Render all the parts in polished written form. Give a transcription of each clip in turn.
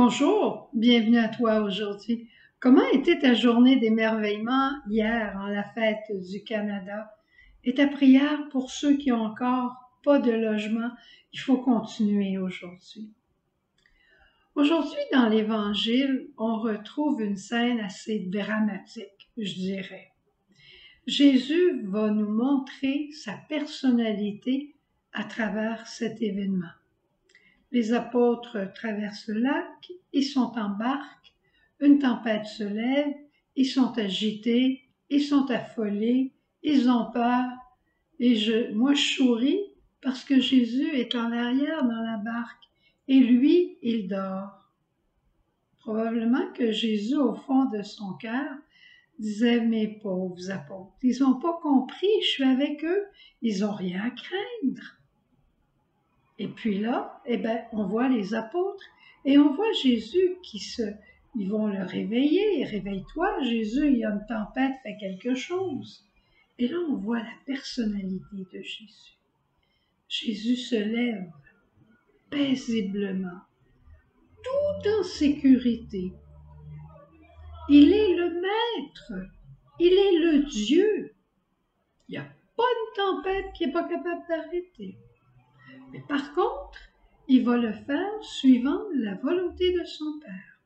Bonjour, bienvenue à toi aujourd'hui. Comment était ta journée d'émerveillement hier en la fête du Canada? Et ta prière pour ceux qui ont encore pas de logement? Il faut continuer aujourd'hui. Aujourd'hui, dans l'Évangile, on retrouve une scène assez dramatique, je dirais. Jésus va nous montrer sa personnalité à travers cet événement. Les apôtres traversent le lac, ils sont en barque, une tempête se lève, ils sont agités, ils sont affolés, ils ont peur. Et moi je souris parce que Jésus est en arrière dans la barque et lui, il dort. Probablement que Jésus, au fond de son cœur, disait, mes pauvres apôtres, ils n'ont pas compris, je suis avec eux, ils n'ont rien à craindre. Et puis là, on voit les apôtres et on voit Jésus ils vont le réveiller. Réveille-toi, Jésus, il y a une tempête, fais quelque chose. Et là, on voit la personnalité de Jésus. Jésus se lève paisiblement, tout en sécurité. Il est le Maître, il est le Dieu. Il n'y a pas une tempête qui n'est pas capable d'arrêter. Mais par contre, il va le faire suivant la volonté de son Père.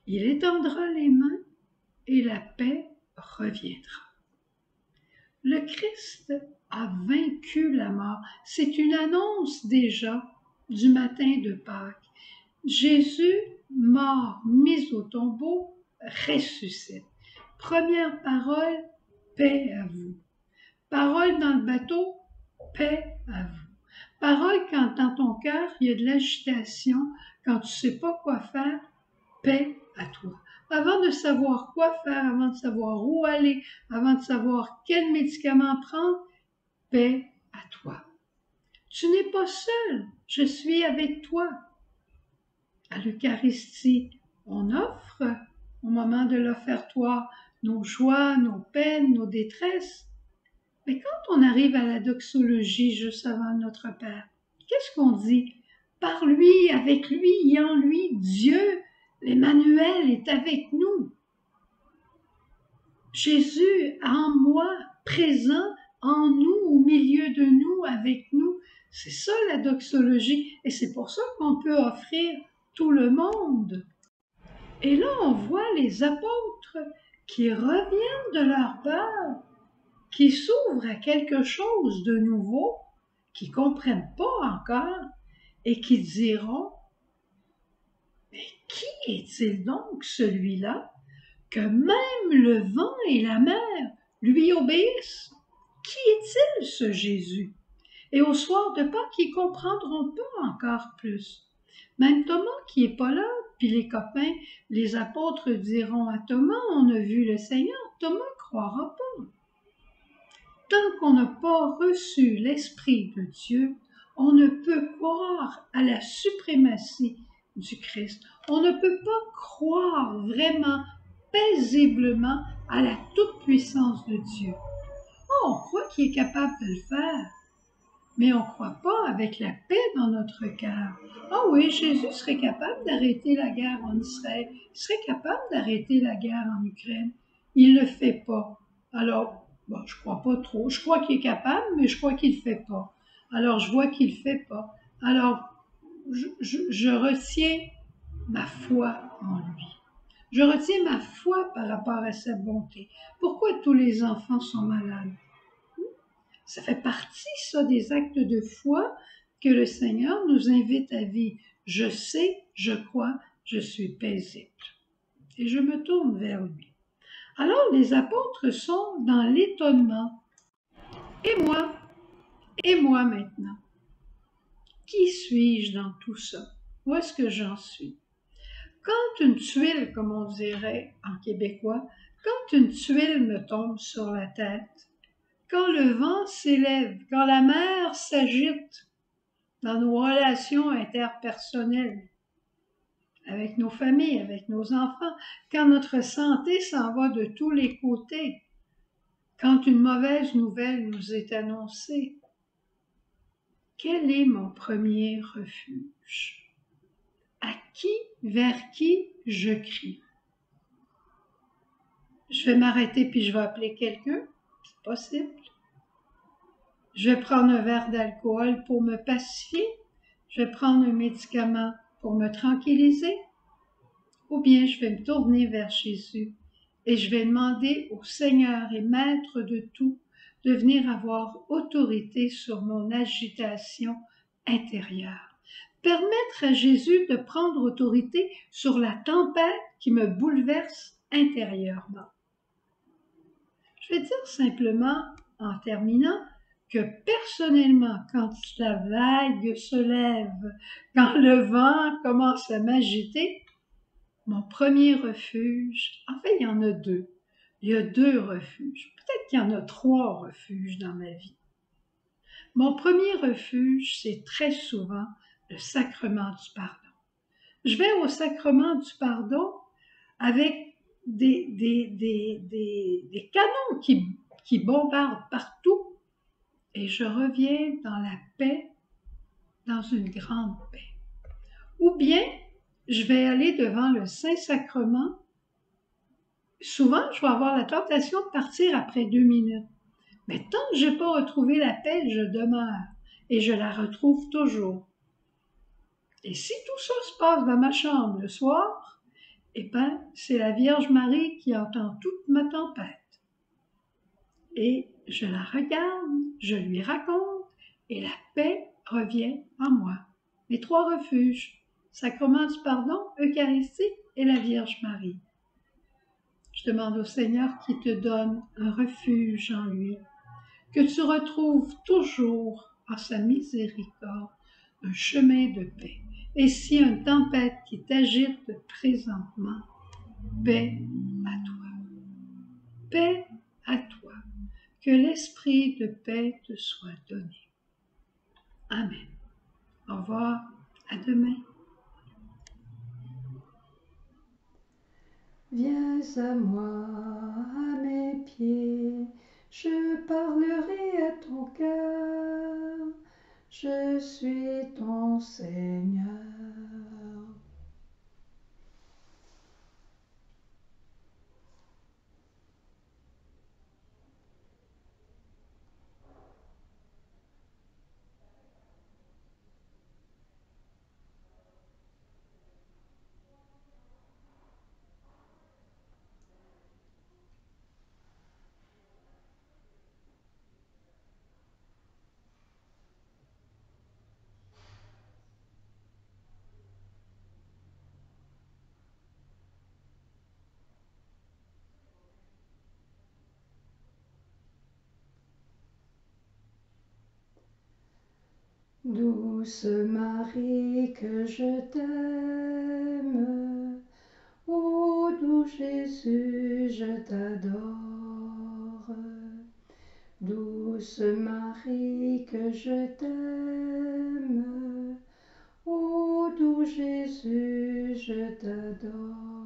Il étendra les mains et la paix reviendra. Le Christ a vaincu la mort. C'est une annonce déjà du matin de Pâques. Jésus, mort, mis au tombeau, ressuscite. Première parole, paix à vous. Parole dans le bateau, paix à vous. Parole quand dans ton cœur, il y a de l'agitation, quand tu ne sais pas quoi faire, paix à toi. Avant de savoir quoi faire, avant de savoir où aller, avant de savoir quel médicament prendre, paix à toi. Tu n'es pas seul, je suis avec toi. À l'Eucharistie, on offre, au moment de l'offertoire, nos joies, nos peines, nos détresses. Mais quand on arrive à la doxologie juste avant notre Père, qu'est-ce qu'on dit? Par lui, avec lui et en lui, Dieu, l'Emmanuel est avec nous. Jésus en moi, présent en nous, au milieu de nous, avec nous. C'est ça la doxologie et c'est pour ça qu'on peut offrir tout le monde. Et là, on voit les apôtres qui reviennent de leur peur, qui s'ouvrent à quelque chose de nouveau, qui ne comprennent pas encore et qui diront, mais qui est-il donc celui-là que même le vent et la mer lui obéissent? Qui est-il ce Jésus? Et au soir de Pâques, ils ne comprendront pas encore plus. Même Thomas qui n'est pas là, puis les copains, les apôtres diront à Thomas, on a vu le Seigneur, Thomas ne croira pas. Tant qu'on n'a pas reçu l'Esprit de Dieu, on ne peut croire à la suprématie du Christ. On ne peut pas croire vraiment paisiblement à la toute-puissance de Dieu. On croit qu'il est capable de le faire, mais on ne croit pas avec la paix dans notre cœur. Ah oui, Jésus serait capable d'arrêter la guerre en Israël, il serait capable d'arrêter la guerre en Ukraine. Il ne le fait pas. Alors, bon, je ne crois pas trop. Je crois qu'il est capable, mais je crois qu'il ne le fait pas. Alors, je vois qu'il ne le fait pas. Alors, je retiens ma foi en lui. Je retiens ma foi par rapport à sa bonté. Pourquoi tous les enfants sont malades? Ça fait partie, ça, des actes de foi que le Seigneur nous invite à vivre. Je sais, je crois, je suis paisible. Et je me tourne vers lui. Alors les apôtres sont dans l'étonnement. Et moi maintenant, qui suis-je dans tout ça? Où est-ce que j'en suis? Quand une tuile, comme on dirait en québécois, quand une tuile me tombe sur la tête, quand le vent s'élève, quand la mer s'agite dans nos relations interpersonnelles, avec nos familles, avec nos enfants, quand notre santé s'en va de tous les côtés, quand une mauvaise nouvelle nous est annoncée, quel est mon premier refuge? à qui, vers qui je crie. Je vais m'arrêter puis je vais appeler quelqu'un, c'est possible. Je vais prendre un verre d'alcool pour me pacifier. Je vais prendre un médicament pour me tranquilliser. Ou bien je vais me tourner vers Jésus et je vais demander au Seigneur et Maître de tout de venir avoir autorité sur mon agitation intérieure. Permettre à Jésus de prendre autorité sur la tempête qui me bouleverse intérieurement. Je vais dire simplement, en terminant, que personnellement, quand la vague se lève, quand le vent commence à m'agiter, mon premier refuge, en fait, il y en a deux. Il y a deux refuges. Peut-être qu'il y en a trois refuges dans ma vie. Mon premier refuge, c'est très souvent le sacrement du pardon. Je vais au sacrement du pardon avec des canons qui bombardent partout et je reviens dans la paix, dans une grande paix. Ou bien, je vais aller devant le Saint-Sacrement. Souvent, je vais avoir la tentation de partir après 2 minutes. Mais tant que je n'ai pas retrouvé la paix, je demeure et je la retrouve toujours. Et si tout ça se passe dans ma chambre le soir, eh bien, c'est la Vierge Marie qui entend toute ma tempête. Et je la regarde, je lui raconte, et la paix revient en moi. Mes trois refuges, sacrement du pardon, Eucharistie et la Vierge Marie. Je demande au Seigneur qu'il te donne un refuge en lui, que tu retrouves toujours en sa miséricorde un chemin de paix. Et si une tempête qui t'agite présentement, paix à toi. Paix à toi. Que l'esprit de paix te soit donné. Amen. Au revoir. À demain. Viens à moi, à mes pieds, je parlerai à ton cœur, je suis ton Seigneur. Douce Marie, que je t'aime, ô doux Jésus, je t'adore. Douce Marie, que je t'aime, ô doux Jésus, je t'adore.